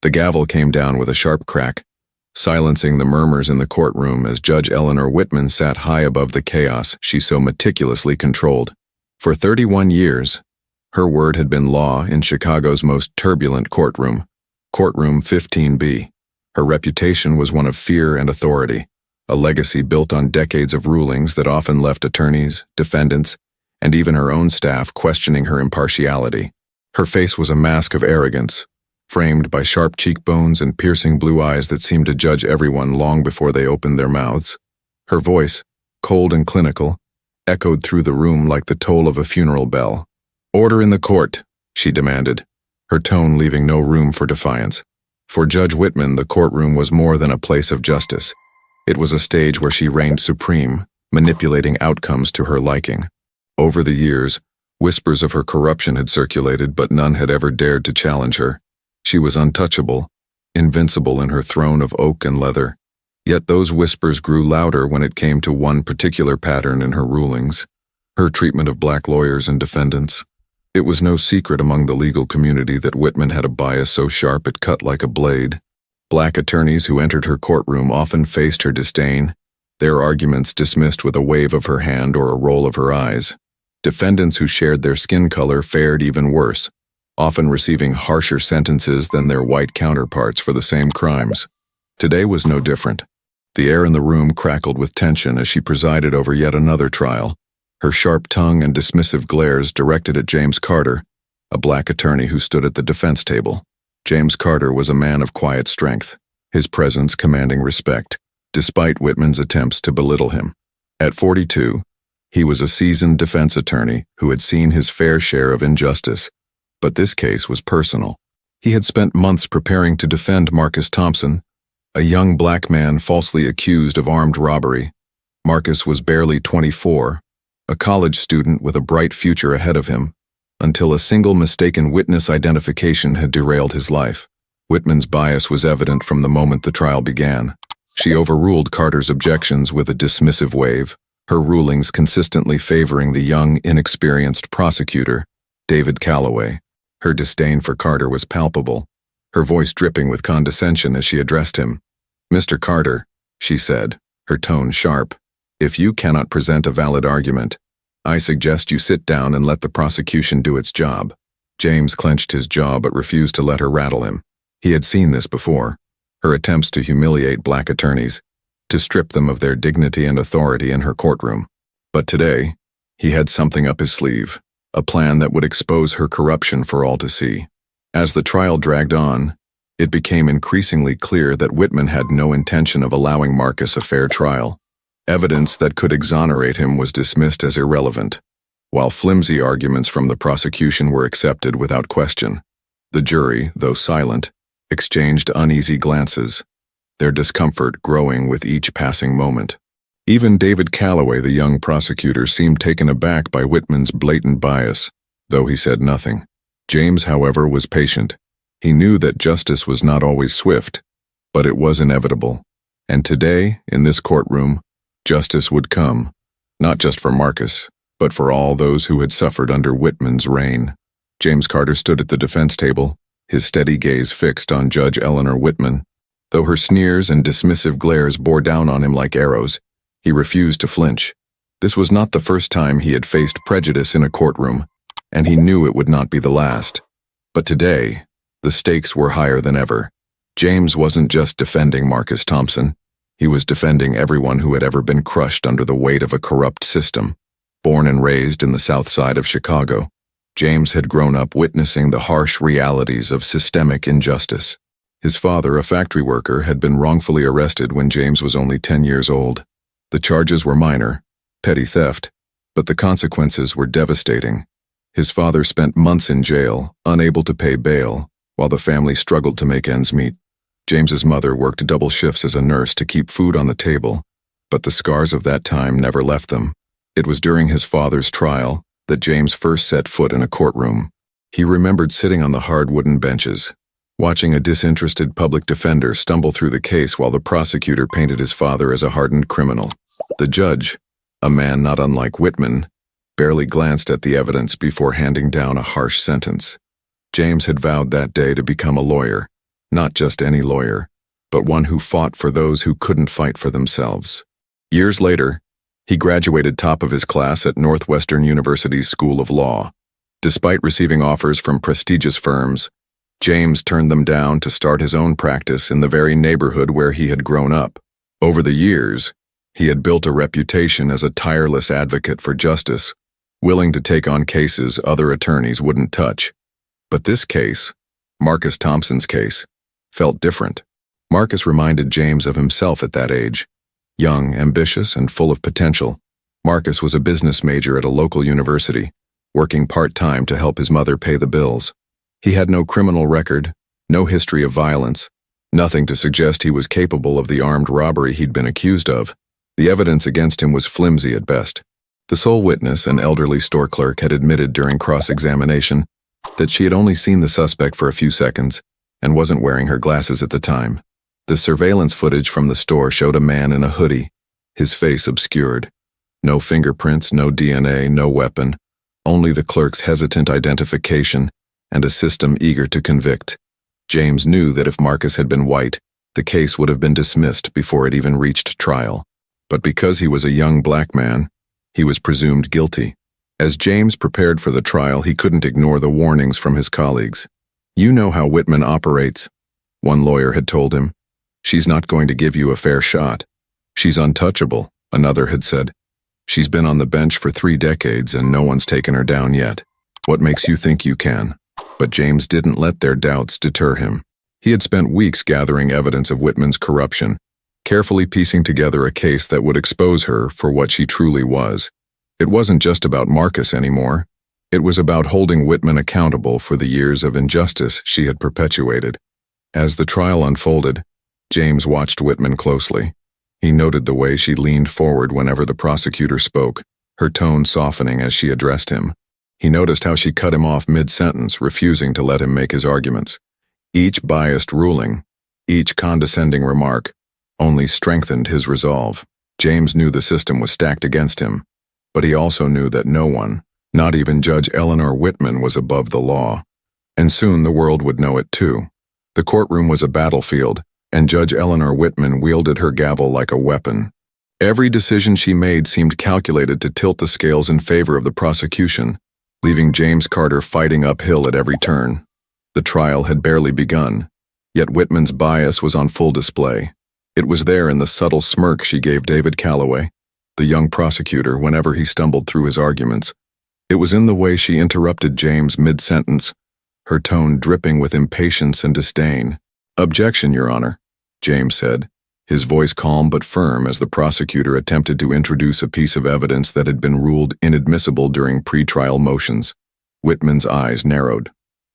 The gavel came down with a sharp crack, silencing the murmurs in the courtroom as Judge Eleanor Whitman sat high above the chaos she so meticulously controlled. For 31 years, her word had been law in Chicago's most turbulent courtroom, Courtroom 15B. Her reputation was one of fear and authority, a legacy built on decades of rulings that often left attorneys, defendants, and even her own staff questioning her impartiality. Her face was a mask of arrogance, framed by sharp cheekbones and piercing blue eyes that seemed to judge everyone long before they opened their mouths. Her voice, cold and clinical, echoed through the room like the toll of a funeral bell. "Order in the court," she demanded, her tone leaving no room for defiance. For Judge Whitman, the courtroom was more than a place of justice. It was a stage where she reigned supreme, manipulating outcomes to her liking. Over the years, whispers of her corruption had circulated, but none had ever dared to challenge her. She was untouchable, invincible in her throne of oak and leather. Yet those whispers grew louder when it came to one particular pattern in her rulings: her treatment of black lawyers and defendants. It was no secret among the legal community that Whitman had a bias so sharp it cut like a blade. Black attorneys who entered her courtroom often faced her disdain, their arguments dismissed with a wave of her hand or a roll of her eyes. Defendants who shared their skin color fared even worse, often receiving harsher sentences than their white counterparts for the same crimes. Today was no different. The air in the room crackled with tension as she presided over yet another trial, her sharp tongue and dismissive glares directed at James Carter, a black attorney who stood at the defense table. James Carter was a man of quiet strength, his presence commanding respect, despite Whitman's attempts to belittle him. At 42, he was a seasoned defense attorney who had seen his fair share of injustice, but this case was personal. He had spent months preparing to defend Marcus Thompson, a young black man falsely accused of armed robbery. Marcus was barely 24, a college student with a bright future ahead of him, until a single mistaken witness identification had derailed his life. Whitman's bias was evident from the moment the trial began. She overruled Carter's objections with a dismissive wave, her rulings consistently favoring the young, inexperienced prosecutor, David Calloway. Her disdain for Carter was palpable, her voice dripping with condescension as she addressed him. "Mr. Carter," she said, her tone sharp, "if you cannot present a valid argument, I suggest you sit down and let the prosecution do its job." James clenched his jaw but refused to let her rattle him. He had seen this before, her attempts to humiliate black attorneys, to strip them of their dignity and authority in her courtroom. But today, he had something up his sleeve, a plan that would expose her corruption for all to see. As the trial dragged on, it became increasingly clear that Whitman had no intention of allowing Marcus a fair trial. Evidence that could exonerate him was dismissed as irrelevant, while flimsy arguments from the prosecution were accepted without question. The jury, though silent, exchanged uneasy glances, their discomfort growing with each passing moment. Even David Calloway, the young prosecutor, seemed taken aback by Whitman's blatant bias, though he said nothing. James, however, was patient. He knew that justice was not always swift, but it was inevitable. And today, in this courtroom, justice would come, not just for Marcus, but for all those who had suffered under Whitman's reign. James Carter stood at the defense table, his steady gaze fixed on Judge Eleanor Whitman. Though her sneers and dismissive glares bore down on him like arrows, he refused to flinch. This was not the first time he had faced prejudice in a courtroom, and he knew it would not be the last. But today, the stakes were higher than ever. James wasn't just defending Marcus Thompson. He was defending everyone who had ever been crushed under the weight of a corrupt system. Born and raised in the South Side of Chicago, James had grown up witnessing the harsh realities of systemic injustice. His father, a factory worker, had been wrongfully arrested when James was only 10 years old. The charges were minor, petty theft, but the consequences were devastating. His father spent months in jail, unable to pay bail, while the family struggled to make ends meet. James's mother worked double shifts as a nurse to keep food on the table, but the scars of that time never left them. It was during his father's trial that James first set foot in a courtroom. He remembered sitting on the hard wooden benches, watching a disinterested public defender stumble through the case while the prosecutor painted his father as a hardened criminal. The judge, a man not unlike Whitman, barely glanced at the evidence before handing down a harsh sentence. James had vowed that day to become a lawyer, Not just any lawyer, but one who fought for those who couldn't fight for themselves. Years later, he graduated top of his class at Northwestern University's School of Law. Despite receiving offers from prestigious firms, James turned them down to start his own practice in the very neighborhood where he had grown up. Over the years, he had built a reputation as a tireless advocate for justice, willing to take on cases other attorneys wouldn't touch. But this case, Marcus Thompson's case, felt different. Marcus reminded James of himself at that age. Young, ambitious, and full of potential, Marcus was a business major at a local university, working part-time to help his mother pay the bills. He had no criminal record, no history of violence, nothing to suggest he was capable of the armed robbery he'd been accused of. The evidence against him was flimsy at best. The sole witness, an elderly store clerk, had admitted during cross-examination that she had only seen the suspect for a few seconds and wasn't wearing her glasses at the time. The surveillance footage from the store showed a man in a hoodie, his face obscured. No fingerprints, no DNA, no weapon, only the clerk's hesitant identification and a system eager to convict. James knew that if Marcus had been white, the case would have been dismissed before it even reached trial. But because he was a young black man, he was presumed guilty. As James prepared for the trial, he couldn't ignore the warnings from his colleagues. "You know how Whitman operates," one lawyer had told him. "She's not going to give you a fair shot. She's untouchable," another had said. "She's been on the bench for 3 decades and no one's taken her down yet. What makes you think you can?" But James didn't let their doubts deter him. He had spent weeks gathering evidence of Whitman's corruption, carefully piecing together a case that would expose her for what she truly was. It wasn't just about Marcus anymore. It was about holding Whitman accountable for the years of injustice she had perpetuated. As the trial unfolded, James watched Whitman closely. He noted the way she leaned forward whenever the prosecutor spoke, her tone softening as she addressed him. He noticed how she cut him off mid-sentence, refusing to let him make his arguments. Each biased ruling, each condescending remark, only strengthened his resolve. James knew the system was stacked against him, but he also knew that no one, not even Judge Eleanor Whitman, was above the law. And soon the world would know it too. The courtroom was a battlefield, and Judge Eleanor Whitman wielded her gavel like a weapon. Every decision she made seemed calculated to tilt the scales in favor of the prosecution, leaving James Carter fighting uphill at every turn. The trial had barely begun, yet Whitman's bias was on full display. It was there in the subtle smirk she gave David Calloway, the young prosecutor, whenever he stumbled through his arguments. It was in the way she interrupted James mid-sentence, her tone dripping with impatience and disdain. "Objection, Your Honor," James said, his voice calm but firm as the prosecutor attempted to introduce a piece of evidence that had been ruled inadmissible during pretrial motions. Whitman's eyes narrowed.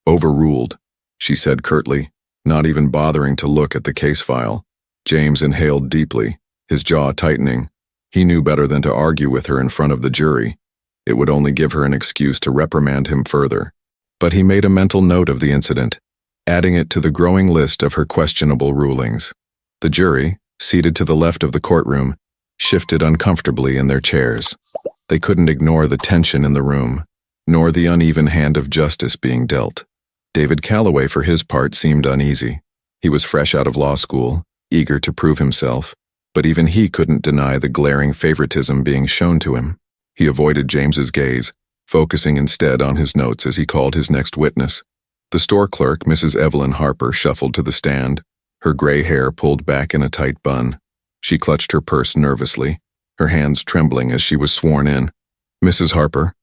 "Overruled," she said curtly, not even bothering to look at the case file. James inhaled deeply, his jaw tightening. He knew better than to argue with her in front of the jury. It would only give her an excuse to reprimand him further. But he made a mental note of the incident, adding it to the growing list of her questionable rulings. The jury, seated to the left of the courtroom, shifted uncomfortably in their chairs. They couldn't ignore the tension in the room, nor the uneven hand of justice being dealt. David Calloway, for his part, seemed uneasy. He was fresh out of law school, eager to prove himself, but even he couldn't deny the glaring favoritism being shown to him. He avoided James's gaze, focusing instead on his notes as he called his next witness. The store clerk, Mrs. Evelyn Harper, shuffled to the stand, her gray hair pulled back in a tight bun. She clutched her purse nervously, her hands trembling as she was sworn in. "Mrs. Harper,"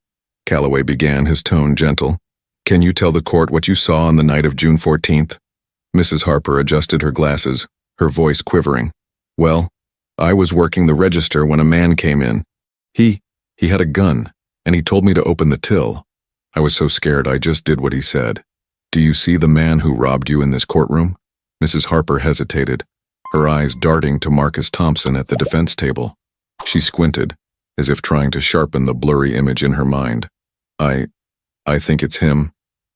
Calloway began, his tone gentle, "can you tell the court what you saw on the night of June 14th? Mrs. Harper adjusted her glasses, her voice quivering. "Well, I was working the register when a man came in. He had a gun, and he told me to open the till. I was so scared I just did what he said. Do you see the man who robbed you in this courtroom?" Mrs. Harper hesitated, her eyes darting to Marcus Thompson at the defense table. She squinted, as if trying to sharpen the blurry image in her mind. I think it's him,"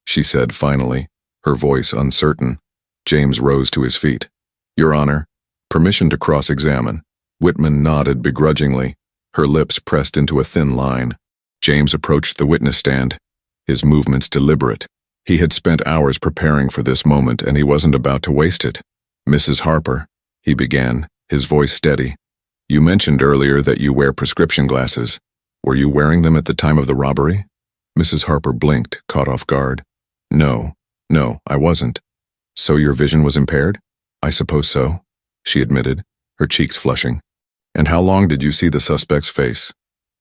she said finally, her voice uncertain. James rose to his feet. "Your Honor, permission to cross-examine." Whitman nodded begrudgingly, her lips pressed into a thin line. James approached the witness stand, his movements deliberate, He had spent hours preparing for this moment, and he wasn't about to waste it. "Mrs. Harper," he began, his voice steady. "You mentioned earlier that you wear prescription glasses. Were you wearing them at the time of the robbery?" Mrs. Harper blinked, caught off guard. No, I wasn't." "So your vision was impaired?" "I suppose so," she admitted, her cheeks flushing. "And how long did you see the suspect's face?"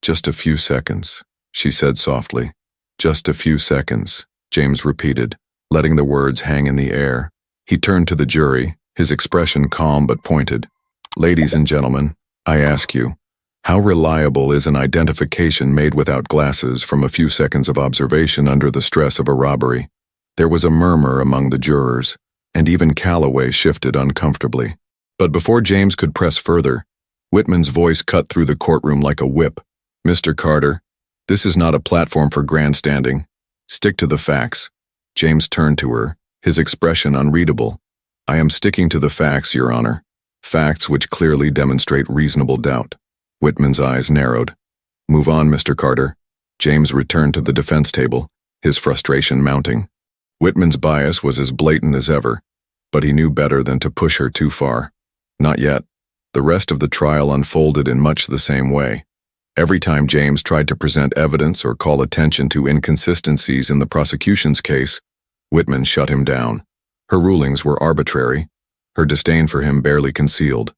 "Just a few seconds," she said softly. "Just a few seconds," James repeated, letting the words hang in the air. He turned to the jury, his expression calm but pointed. "Ladies and gentlemen, I ask you, how reliable is an identification made without glasses from a few seconds of observation under the stress of a robbery?" There was a murmur among the jurors, and even Calloway shifted uncomfortably. But before James could press further, Whitman's voice cut through the courtroom like a whip. "Mr. Carter, this is not a platform for grandstanding. Stick to the facts." James turned to her, his expression unreadable. "I am sticking to the facts, Your Honor. Facts which clearly demonstrate reasonable doubt." Whitman's eyes narrowed. "Move on, Mr. Carter." James returned to the defense table, his frustration mounting. Whitman's bias was as blatant as ever, but he knew better than to push her too far. Not yet. The rest of the trial unfolded in much the same way. Every time James tried to present evidence or call attention to inconsistencies in the prosecution's case, Whitman shut him down. Her rulings were arbitrary, her disdain for him barely concealed.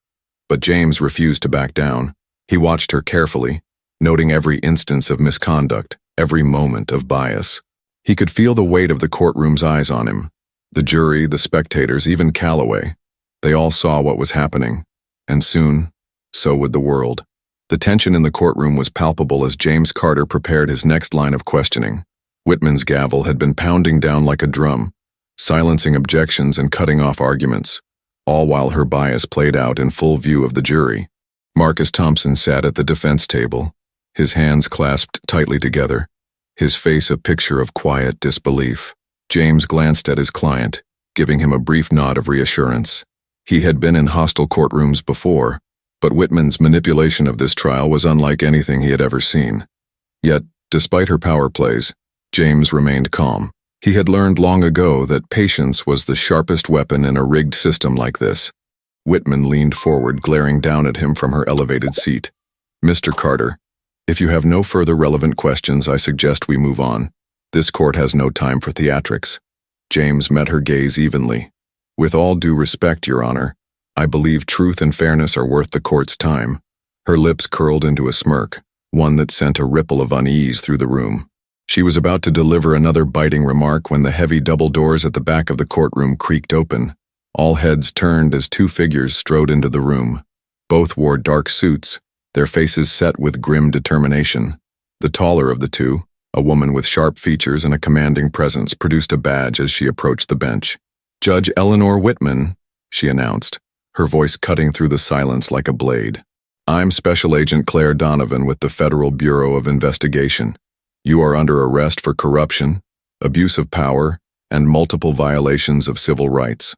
But James refused to back down. He watched her carefully, noting every instance of misconduct, every moment of bias. He could feel the weight of the courtroom's eyes on him. The jury, the spectators, even Calloway. They all saw what was happening. And soon, so would the world. The tension in the courtroom was palpable as James Carter prepared his next line of questioning. Whitman's gavel had been pounding down like a drum, silencing objections and cutting off arguments, all while her bias played out in full view of the jury. Marcus Thompson sat at the defense table, his hands clasped tightly together, his face a picture of quiet disbelief. James glanced at his client, giving him a brief nod of reassurance. He had been in hostile courtrooms before, but Whitman's manipulation of this trial was unlike anything he had ever seen. Yet, despite her power plays, James remained calm. He had learned long ago that patience was the sharpest weapon in a rigged system like this. Whitman leaned forward, glaring down at him from her elevated seat. "Mr. Carter, if you have no further relevant questions, I suggest we move on. This court has no time for theatrics." James met her gaze evenly. "With all due respect, Your Honor, I believe truth and fairness are worth the court's time." Her lips curled into a smirk, one that sent a ripple of unease through the room. She was about to deliver another biting remark when the heavy double doors at the back of the courtroom creaked open. All heads turned as two figures strode into the room. Both wore dark suits, their faces set with grim determination. The taller of the two, a woman with sharp features and a commanding presence, produced a badge as she approached the bench. "Judge Eleanor Whitman," she announced, her voice cutting through the silence like a blade. "I'm Special Agent Claire Donovan with the Federal Bureau of Investigation. You are under arrest for corruption, abuse of power, and multiple violations of civil rights."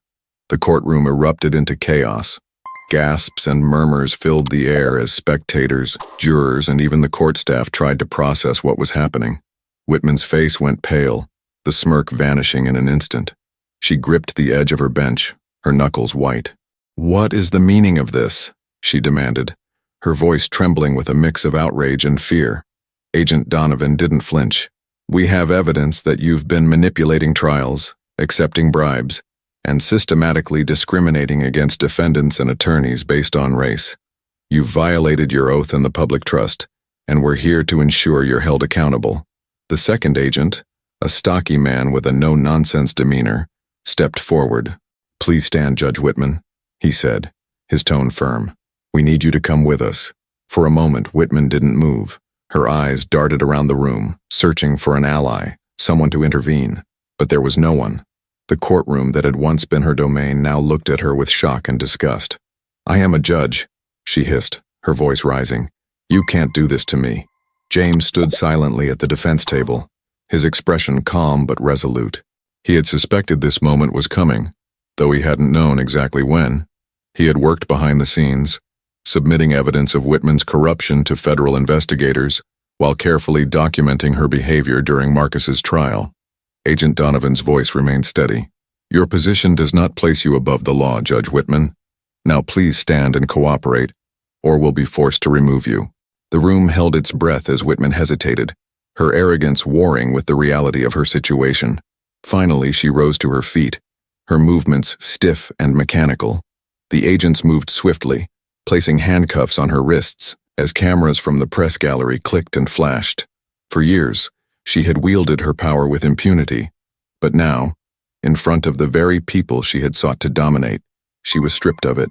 The courtroom erupted into chaos. Gasps and murmurs filled the air as spectators, jurors, and even the court staff tried to process what was happening. Whitman's face went pale, the smirk vanishing in an instant. She gripped the edge of her bench, her knuckles white. "What is the meaning of this?" she demanded, her voice trembling with a mix of outrage and fear. Agent Donovan didn't flinch. "We have evidence that you've been manipulating trials, accepting bribes, and systematically discriminating against defendants and attorneys based on race. You've violated your oath and the public trust, and we're here to ensure you're held accountable." The second agent, a stocky man with a no-nonsense demeanor, stepped forward. "Please stand, Judge Whitman," he said, his tone firm. "We need you to come with us." For a moment, Whitman didn't move. Her eyes darted around the room, searching for an ally, someone to intervene. But there was no one. The courtroom that had once been her domain now looked at her with shock and disgust. "I am a judge," she hissed, her voice rising. "You can't do this to me." James stood silently at the defense table, his expression calm but resolute. He had suspected this moment was coming, though he hadn't known exactly when. He had worked behind the scenes, submitting evidence of Whitman's corruption to federal investigators while carefully documenting her behavior during Marcus's trial. Agent Donovan's voice remained steady. "Your position does not place you above the law, Judge Whitman. Now please stand and cooperate, or we'll be forced to remove you." The room held its breath as Whitman hesitated, her arrogance warring with the reality of her situation. Finally, she rose to her feet, her movements stiff and mechanical. The agents moved swiftly, placing handcuffs on her wrists as cameras from the press gallery clicked and flashed. For years, she had wielded her power with impunity, but now, in front of the very people she had sought to dominate, she was stripped of it.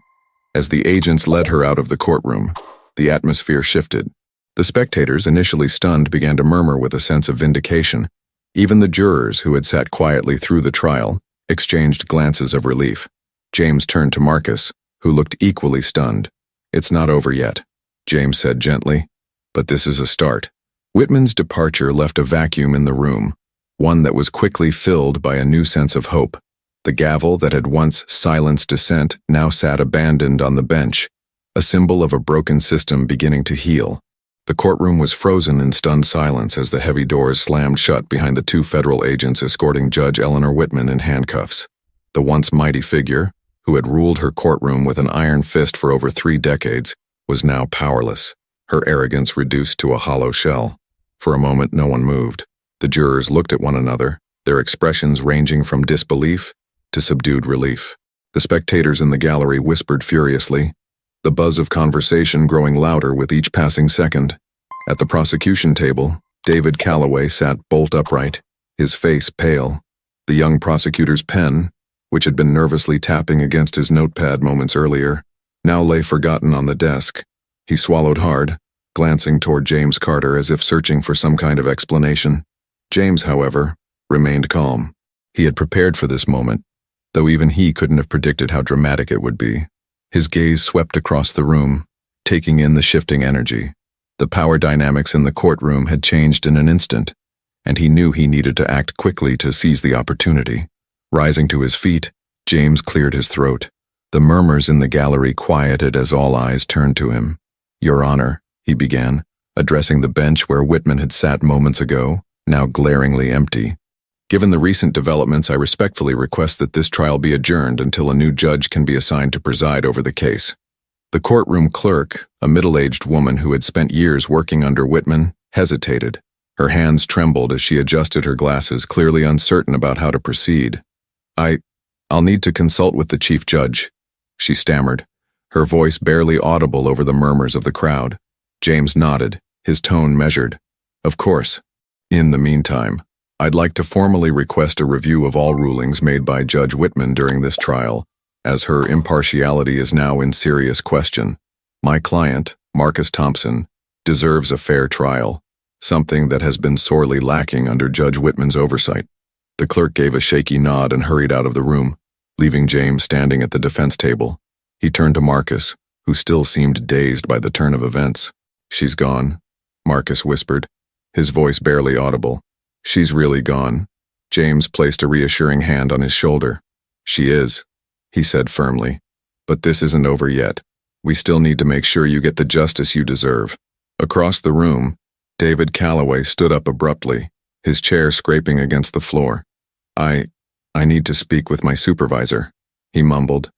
As the agents led her out of the courtroom, the atmosphere shifted. The spectators, initially stunned, began to murmur with a sense of vindication. Even the jurors, who had sat quietly through the trial, exchanged glances of relief. James turned to Marcus, who looked equally stunned. "It's not over yet," James said gently, "but this is a start." Whitman's departure left a vacuum in the room, one that was quickly filled by a new sense of hope. The gavel that had once silenced dissent now sat abandoned on the bench, a symbol of a broken system beginning to heal. The courtroom was frozen in stunned silence as the heavy doors slammed shut behind the two federal agents escorting Judge Eleanor Whitman in handcuffs. The once mighty figure, who had ruled her courtroom with an iron fist for over 3 decades, was now powerless, her arrogance reduced to a hollow shell. For a moment, no one moved. The jurors looked at one another, their expressions ranging from disbelief to subdued relief. The spectators in the gallery whispered furiously, the buzz of conversation growing louder with each passing second. At the prosecution table, David Calloway sat bolt upright, his face pale. The young prosecutor's pen, which had been nervously tapping against his notepad moments earlier, now lay forgotten on the desk. He swallowed hard, glancing toward James Carter as if searching for some kind of explanation. James, however, remained calm. He had prepared for this moment, though even he couldn't have predicted how dramatic it would be. His gaze swept across the room, taking in the shifting energy. The power dynamics in the courtroom had changed in an instant, and he knew he needed to act quickly to seize the opportunity. Rising to his feet, James cleared his throat. The murmurs in the gallery quieted as all eyes turned to him. "Your Honor," he began, addressing the bench where Whitman had sat moments ago, now glaringly empty. "Given the recent developments, I respectfully request that this trial be adjourned until a new judge can be assigned to preside over the case." The courtroom clerk, a middle-aged woman who had spent years working under Whitman, hesitated. Her hands trembled as she adjusted her glasses, clearly uncertain about how to proceed. I'll need to consult with the chief judge," she stammered, her voice barely audible over the murmurs of the crowd. James nodded, his tone measured. "Of course. In the meantime, I'd like to formally request a review of all rulings made by Judge Whitman during this trial, as her impartiality is now in serious question. My client, Marcus Thompson, deserves a fair trial, something that has been sorely lacking under Judge Whitman's oversight." The clerk gave a shaky nod and hurried out of the room, leaving James standing at the defense table. He turned to Marcus, who still seemed dazed by the turn of events. "She's gone," Marcus whispered, his voice barely audible. "She's really gone." James placed a reassuring hand on his shoulder. "She is," he said firmly. "But this isn't over yet. We still need to make sure you get the justice you deserve." Across the room, David Calloway stood up abruptly, his chair scraping against the floor. I need to speak with my supervisor," he mumbled,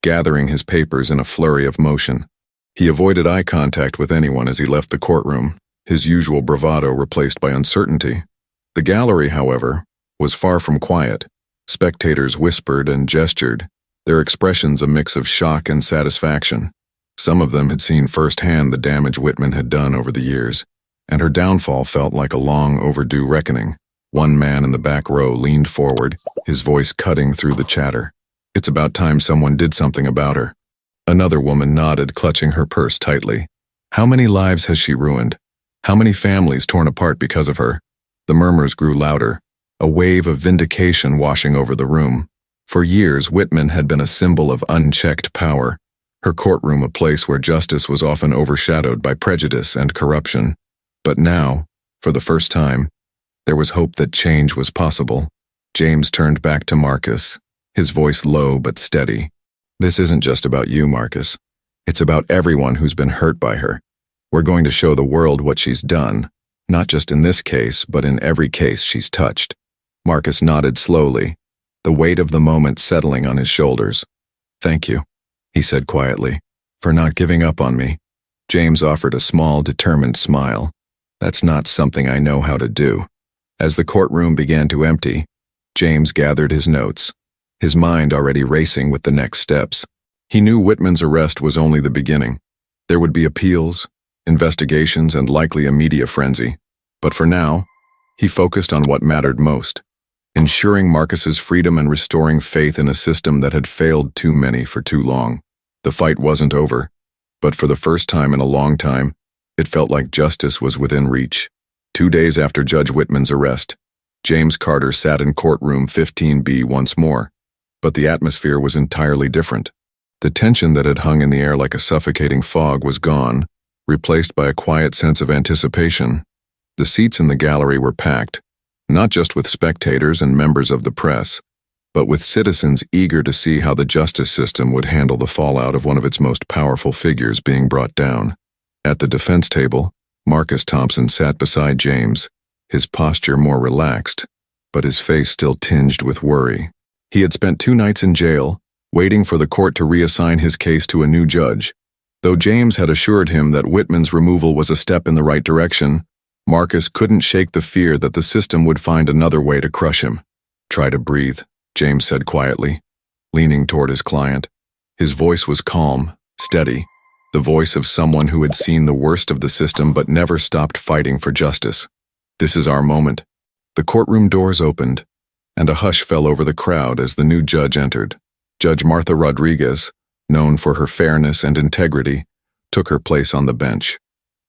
gathering his papers in a flurry of motion. He avoided eye contact with anyone as he left the courtroom, his usual bravado replaced by uncertainty. The gallery, however, was far from quiet. Spectators whispered and gestured, their expressions a mix of shock and satisfaction. Some of them had seen firsthand the damage Whitman had done over the years, and her downfall felt like a long overdue reckoning. One man in the back row leaned forward, his voice cutting through the chatter. "It's about time someone did something about her." Another woman nodded, clutching her purse tightly. "How many lives has she ruined? How many families torn apart because of her?" The murmurs grew louder, a wave of vindication washing over the room. For years, Whitman had been a symbol of unchecked power, her courtroom a place where justice was often overshadowed by prejudice and corruption. But now, for the first time, there was hope that change was possible. James turned back to Marcus, his voice low but steady. "This isn't just about you, Marcus. It's about everyone who's been hurt by her. We're going to show the world what she's done, not just in this case, but in every case she's touched." Marcus nodded slowly, the weight of the moment settling on his shoulders. "Thank you," he said quietly, "for not giving up on me." James offered a small, determined smile. "That's not something I know how to do." As the courtroom began to empty, James gathered his notes, his mind already racing with the next steps. He knew Whitman's arrest was only the beginning. There would be appeals, investigations, and likely a media frenzy. But for now, he focused on what mattered most: ensuring Marcus's freedom and restoring faith in a system that had failed too many for too long. The fight wasn't over, but for the first time in a long time, it felt like justice was within reach. 2 days after Judge Whitman's arrest, James Carter sat in courtroom 15B once more, but the atmosphere was entirely different. The tension that had hung in the air like a suffocating fog was gone, replaced by a quiet sense of anticipation. The seats in the gallery were packed, not just with spectators and members of the press, but with citizens eager to see how the justice system would handle the fallout of one of its most powerful figures being brought down. At the defense table, Marcus Thompson sat beside James, his posture more relaxed, but his face still tinged with worry. He had spent 2 nights in jail, waiting for the court to reassign his case to a new judge. Though James had assured him that Whitman's removal was a step in the right direction, Marcus couldn't shake the fear that the system would find another way to crush him. "Try to breathe," James said quietly, leaning toward his client. His voice was calm, steady, the voice of someone who had seen the worst of the system but never stopped fighting for justice. "This is our moment." The courtroom doors opened, and a hush fell over the crowd as the new judge entered. Judge Martha Rodriguez, known for her fairness and integrity, took her place on the bench.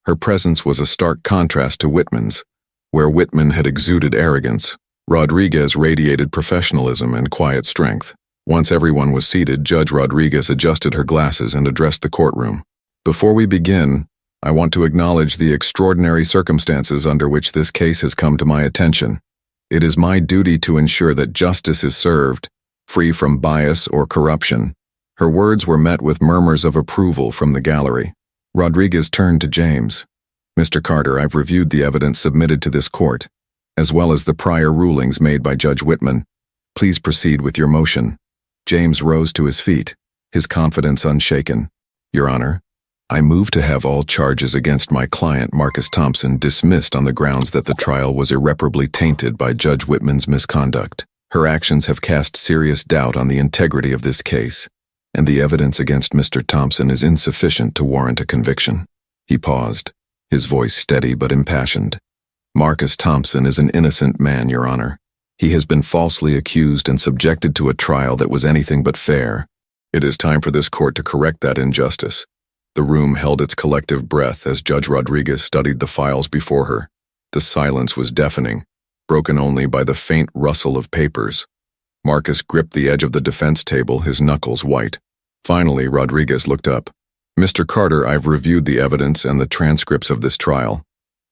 Her presence was a stark contrast to Whitman's. Where Whitman had exuded arrogance, Rodriguez radiated professionalism and quiet strength. Once everyone was seated, Judge Rodriguez adjusted her glasses and addressed the courtroom. "Before we begin, I want to acknowledge the extraordinary circumstances under which this case has come to my attention. It is my duty to ensure that justice is served, free from bias or corruption." Her words were met with murmurs of approval from the gallery. Rodriguez turned to James. "Mr. Carter, I've reviewed the evidence submitted to this court, as well as the prior rulings made by Judge Whitman. Please proceed with your motion." James rose to his feet, his confidence unshaken. "Your Honor, I move to have all charges against my client Marcus Thompson dismissed on the grounds that the trial was irreparably tainted by Judge Whitman's misconduct. Her actions have cast serious doubt on the integrity of this case, and the evidence against Mr. Thompson is insufficient to warrant a conviction." He paused, his voice steady but impassioned. "Marcus Thompson is an innocent man, Your Honor. He has been falsely accused and subjected to a trial that was anything but fair. It is time for this court to correct that injustice." The room held its collective breath as Judge Rodriguez studied the files before her. The silence was deafening, broken only by the faint rustle of papers. Marcus gripped the edge of the defense table, his knuckles white. Finally, Rodriguez looked up. "Mr. Carter, I've reviewed the evidence and the transcripts of this trial.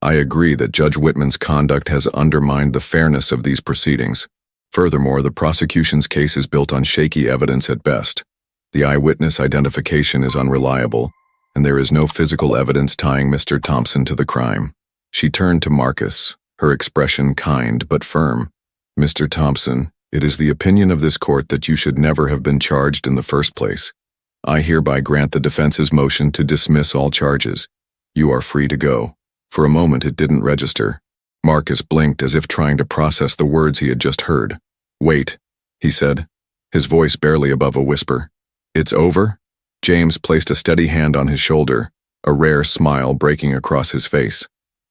I agree that Judge Whitman's conduct has undermined the fairness of these proceedings. Furthermore, the prosecution's case is built on shaky evidence at best. The eyewitness identification is unreliable, and there is no physical evidence tying Mr. Thompson to the crime." She turned to Marcus, her expression kind but firm. "Mr. Thompson, it is the opinion of this court that you should never have been charged in the first place. I hereby grant the defense's motion to dismiss all charges. You are free to go." For a moment it didn't register. Marcus blinked as if trying to process the words he had just heard. "Wait," he said, his voice barely above a whisper. "It's over?" James placed a steady hand on his shoulder, a rare smile breaking across his face.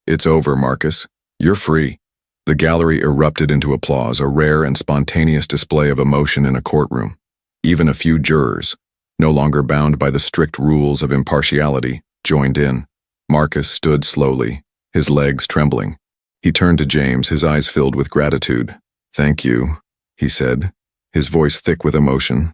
"It's over, Marcus. You're free." The gallery erupted into applause, a rare and spontaneous display of emotion in a courtroom. Even a few jurors, no longer bound by the strict rules of impartiality, joined in. Marcus stood slowly, his legs trembling. He turned to James, his eyes filled with gratitude. "Thank you," he said, his voice thick with emotion.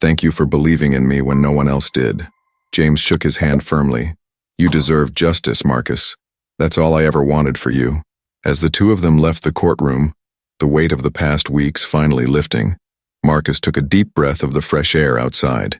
"Thank you for believing in me when no one else did." James shook his hand firmly. "You deserve justice, Marcus. That's all I ever wanted for you." As the two of them left the courtroom, the weight of the past weeks finally lifting, Marcus took a deep breath of the fresh air outside.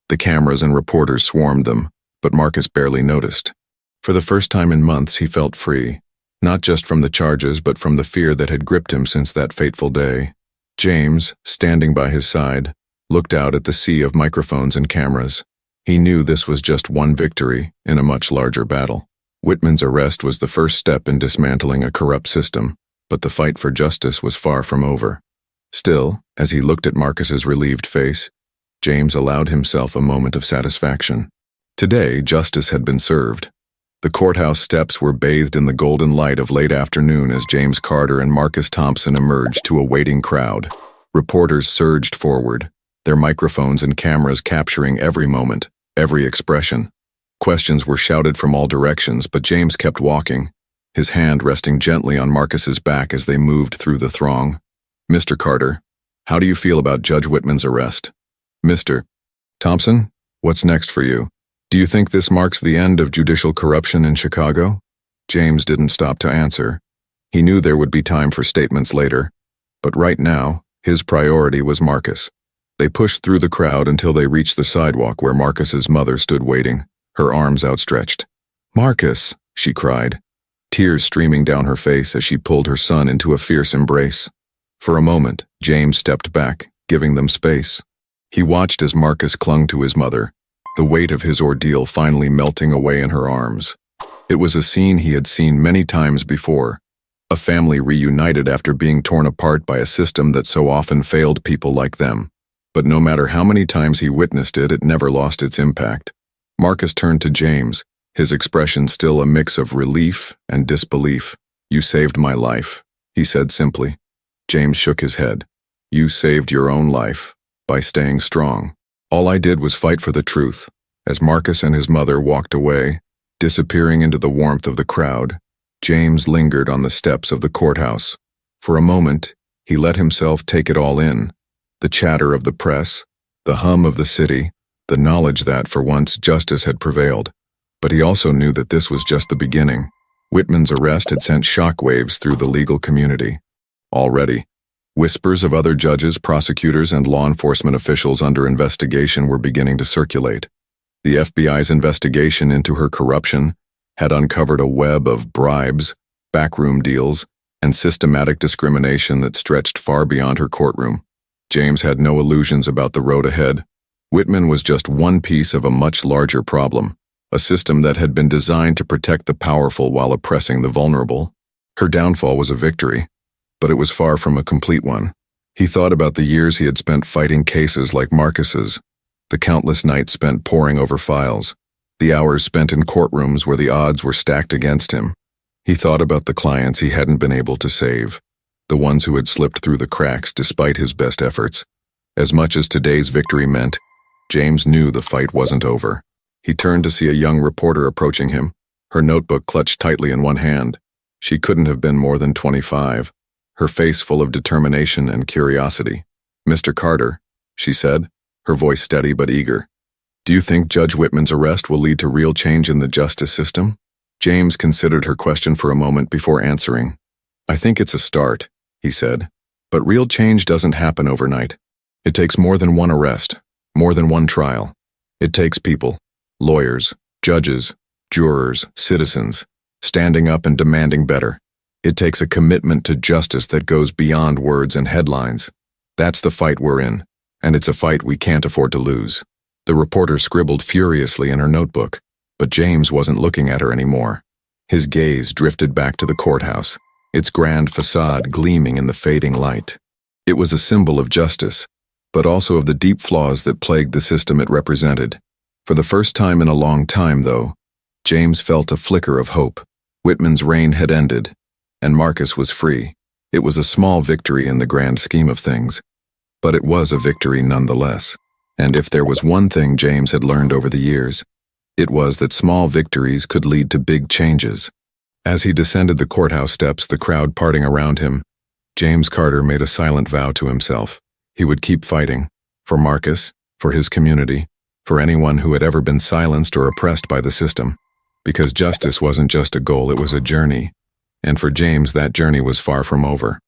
The cameras and reporters swarmed them, but Marcus barely noticed. For the first time in months, he felt free, not just from the charges but from the fear that had gripped him since that fateful day. James, standing by his side, looked out at the sea of microphones and cameras. He knew this was just one victory in a much larger battle. Whitman's arrest was the first step in dismantling a corrupt system, but the fight for justice was far from over. Still, as he looked at Marcus's relieved face, James allowed himself a moment of satisfaction. Today, justice had been served. The courthouse steps were bathed in the golden light of late afternoon as James Carter and Marcus Thompson emerged to a waiting crowd. Reporters surged forward, their microphones and cameras capturing every moment, every expression. Questions were shouted from all directions, but James kept walking, his hand resting gently on Marcus's back as they moved through the throng. "Mr. Carter, how do you feel about Judge Whitman's arrest?" "Mr. Thompson, what's next for you? Do you think this marks the end of judicial corruption in Chicago?" James didn't stop to answer. He knew there would be time for statements later, but right now, his priority was Marcus. They pushed through the crowd until they reached the sidewalk where Marcus's mother stood waiting, her arms outstretched. "Marcus," she cried, tears streaming down her face as she pulled her son into a fierce embrace. For a moment, James stepped back, giving them space. He watched as Marcus clung to his mother, the weight of his ordeal finally melting away in her arms. It was a scene he had seen many times before, a family reunited after being torn apart by a system that so often failed people like them. But no matter how many times he witnessed it, it never lost its impact. Marcus turned to James, his expression still a mix of relief and disbelief. "You saved my life," he said simply. James shook his head. "You saved your own life by staying strong. All I did was fight for the truth." As Marcus and his mother walked away, disappearing into the warmth of the crowd, James lingered on the steps of the courthouse. For a moment, he let himself take it all in. The chatter of the press, the hum of the city, the knowledge that, for once, justice had prevailed. But he also knew that this was just the beginning. Whitman's arrest had sent shockwaves through the legal community. Already, whispers of other judges, prosecutors, and law enforcement officials under investigation were beginning to circulate. The FBI's investigation into her corruption had uncovered a web of bribes, backroom deals, and systematic discrimination that stretched far beyond her courtroom. James had no illusions about the road ahead. Whitman was just one piece of a much larger problem, a system that had been designed to protect the powerful while oppressing the vulnerable. Her downfall was a victory, but it was far from a complete one. He thought about the years he had spent fighting cases like Marcus's, the countless nights spent poring over files, the hours spent in courtrooms where the odds were stacked against him. He thought about the clients he hadn't been able to save, the ones who had slipped through the cracks despite his best efforts. As much as today's victory meant, James knew the fight wasn't over. He turned to see a young reporter approaching him, her notebook clutched tightly in one hand. She couldn't have been more than 25. Her face full of determination and curiosity. "Mr. Carter," she said, her voice steady but eager. "Do you think Judge Whitman's arrest will lead to real change in the justice system?" James considered her question for a moment before answering. "I think it's a start," he said, "but real change doesn't happen overnight. It takes more than one arrest, more than one trial. It takes people, lawyers, judges, jurors, citizens, standing up and demanding better. It takes a commitment to justice that goes beyond words and headlines. That's the fight we're in, and it's a fight we can't afford to lose." The reporter scribbled furiously in her notebook, but James wasn't looking at her anymore. His gaze drifted back to the courthouse, its grand facade gleaming in the fading light. It was a symbol of justice, but also of the deep flaws that plagued the system it represented. For the first time in a long time, though, James felt a flicker of hope. Whitman's reign had ended, and Marcus was free. It was a small victory in the grand scheme of things, but it was a victory nonetheless. And if there was one thing James had learned over the years, it was that small victories could lead to big changes. As he descended the courthouse steps, the crowd parting around him, James Carter made a silent vow to himself. He would keep fighting, for Marcus, for his community, for anyone who had ever been silenced or oppressed by the system. Because justice wasn't just a goal, it was a journey. And for James, that journey was far from over.